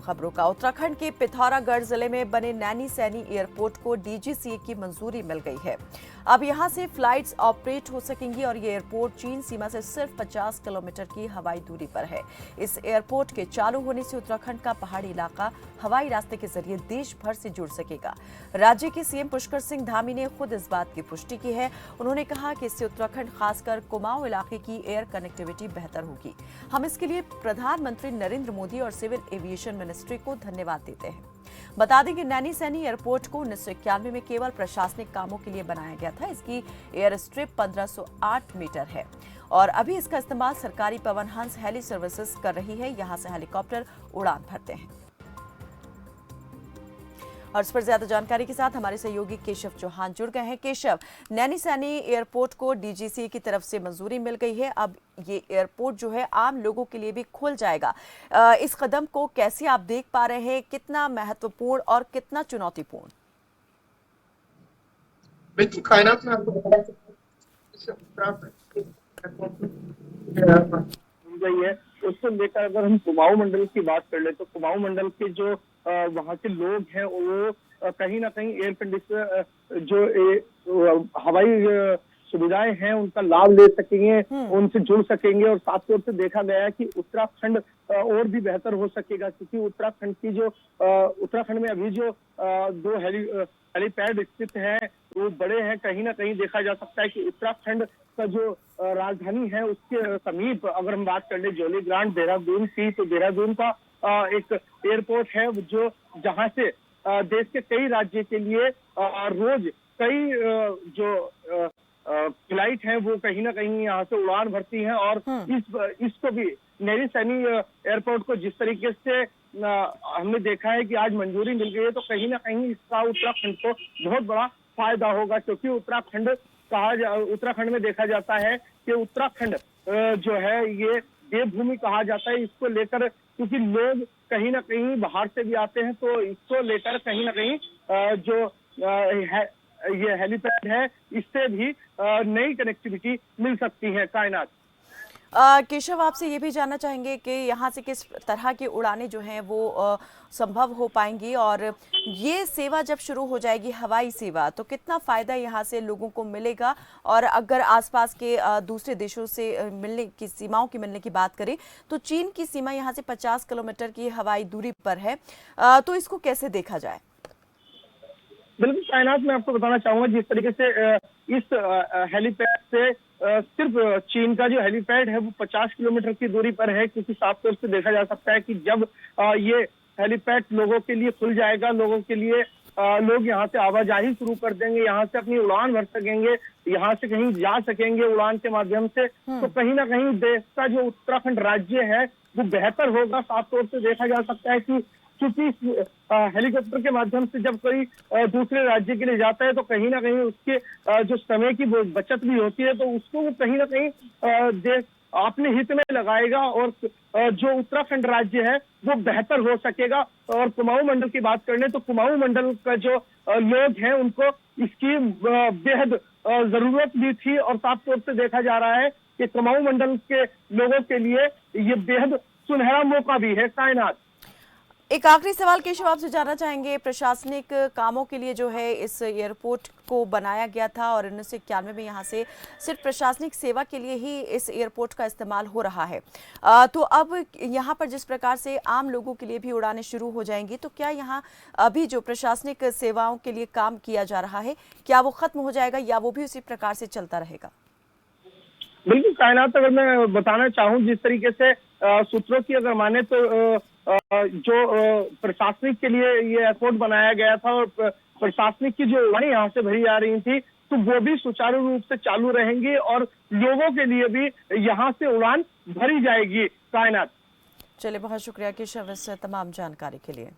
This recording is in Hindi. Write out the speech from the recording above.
खबरों का उत्तराखंड के पिथौरागढ़ जिले में बने नैनी सैनी एयरपोर्ट को डीजीसीए की मंजूरी मिल गई है। अब यहां से फ्लाइट्स ऑपरेट हो सकेंगी और ये एयरपोर्ट चीन सीमा से सिर्फ 50 किलोमीटर की हवाई दूरी पर है। इस एयरपोर्ट के चालू होने से उत्तराखंड का पहाड़ी इलाका हवाई रास्ते के जरिए देश भर से जुड़ सकेगा। राज्य के सीएम पुष्कर सिंह धामी ने खुद इस बात की पुष्टि की है। उन्होंने कहा कि इससे उत्तराखंड खासकर कुमाऊं इलाके की एयर कनेक्टिविटी बेहतर होगी। हम इसके लिए प्रधानमंत्री नरेंद्र मोदी और सिविल एविएशन मिनिस्ट्री को धन्यवाद देते हैं। बता दें कि नैनी सैनी एयरपोर्ट को 1991 में केवल प्रशासनिक कामों के लिए बनाया गया था। इसकी एयर स्ट्रिप 1508 मीटर है और अभी इसका इस्तेमाल सरकारी पवन हंस हेली सर्विसेज कर रही है। यहां से हेलीकॉप्टर उड़ान भरते हैं। और इस पर ज्यादा जानकारी के साथ हमारे सहयोगी केशव चौहान जुड़ गए हैं। केशव, नैनी सैनी एयरपोर्ट को डीजीसीए की तरफ से मंजूरी मिल गई है। अब ये एयरपोर्ट जो है आम लोगों के लिए भी खुल जाएगा। इस कदम को कैसे आप देख पा रहे हैं? कितना महत्वपूर्ण और कितना चुनौतीपूर्ण? बिल्कुल, कायनात में आपको बता गई है। उसको लेकर अगर हम कुमाऊं मंडल की बात कर ले तो कुमाऊं मंडल के जो वहाँ के लोग हैं वो कहीं ना कहीं एयर कंडीशनर जो हवाई सुविधाएं हैं उनका लाभ ले सकेंगे, उनसे जुड़ सकेंगे। और साथ तौर से देखा गया है कि उत्तराखंड और भी बेहतर हो सकेगा, क्योंकि उत्तराखंड की जो उत्तराखंड में अभी जो दो हेलीपैड स्थित हैं वो बड़े हैं। कहीं ना कहीं देखा जा सकता है कि उत्तराखंड का जो राजधानी है उसके समीप अगर हम बात कर ले जोली ग्रांट देहरादून की, तो देहरादून का एक एयरपोर्ट है जो जहां से देश के कई राज्य के लिए रोज कई जो फ्लाइट है वो कहीं ना कहीं यहाँ से उड़ान भरती हैं। और इसको भी नैनी सैनी एयरपोर्ट को जिस तरीके से हमने देखा है कि आज मंजूरी मिल गई है, तो कहीं ना कहीं इसका उत्तराखंड को बहुत बड़ा फायदा होगा। क्योंकि उत्तराखंड में देखा जाता है कि उत्तराखंड जो है ये देवभूमि कहा जाता है। इसको लेकर क्योंकि लोग कहीं ना कहीं बाहर से भी आते हैं, तो इसको लेकर कहीं ना कहीं जो ये हेलीपैड है इससे भी नई कनेक्टिविटी मिल सकती है। कायनात, केशव, आपसे ये भी जानना चाहेंगे कि यहाँ से किस तरह की उड़ानें जो हैं वो संभव हो पाएंगी और ये सेवा जब शुरू हो जाएगी हवाई सेवा, तो कितना फायदा यहाँ से लोगों को मिलेगा? और अगर आसपास के दूसरे देशों से मिलने की सीमाओं की मिलने की बात करें तो चीन की सीमा यहाँ से 50 किलोमीटर की हवाई दूरी पर है, तो इसको कैसे देखा जाए? बिल्कुल कायनात, मैं आपको बताना चाहूंगा जिस तरीके से इस हेलीपैड से सिर्फ चीन का जो हेलीपैड है वो 50 किलोमीटर की दूरी पर है। क्योंकि साफ तौर से देखा जा सकता है कि जब ये हेलीपैड लोगों के लिए खुल जाएगा, लोगों के लिए लोग यहाँ से आवाजाही शुरू कर देंगे, यहाँ से अपनी उड़ान भर सकेंगे, यहाँ से कहीं जा सकेंगे उड़ान के माध्यम से, तो कहीं ना कहीं देश का जो उत्तराखंड राज्य है वो बेहतर होगा। साफ तौर से देखा जा सकता है कि क्योंकि हेलीकॉप्टर के माध्यम से जब कोई दूसरे राज्य के लिए जाता है तो कहीं ना कहीं उसके जो समय की बचत भी होती है, तो उसको वो कहीं ना कहीं देश अपने हित में लगाएगा और जो उत्तराखंड राज्य है वो बेहतर हो सकेगा। और कुमाऊं मंडल की बात करने तो कुमाऊं मंडल का जो लोग हैं उनको इसकी बेहद जरूरत भी थी। और साफ तौर से देखा जा रहा है कि कुमाऊं मंडल के लोगों के लिए ये बेहद सुनहरा मौका भी है। कायनात, एक आखिरी सवाल केशव आपसे जानना चाहेंगे, प्रशासनिक कामों के लिए जो है इस एयरपोर्ट को बनाया गया था और 1991 में यहाँ से सिर्फ प्रशासनिक सेवा के लिए ही इस एयरपोर्ट का इस्तेमाल हो रहा है, तो अब यहाँ पर जिस प्रकार से आम लोगों के लिए भी उड़ानें शुरू हो जाएंगी, तो क्या यहाँ अभी जो प्रशासनिक सेवाओं के लिए काम किया जा रहा है क्या वो खत्म हो जाएगा या वो भी उसी प्रकार से चलता रहेगा? बिल्कुल कायनात, अगर मैं बताना चाहूँ जिस तरीके से सूत्रों की अगर माने तो जो प्रशासनिक के लिए ये एयरपोर्ट बनाया गया था और प्रशासनिक की जो उड़ानें यहाँ से भरी जा रही थी तो वो भी सुचारू रूप से चालू रहेंगी और लोगों के लिए भी यहाँ से उड़ान भरी जाएगी। कायनात, चलिए, बहुत शुक्रिया केशव इस तमाम जानकारी के लिए।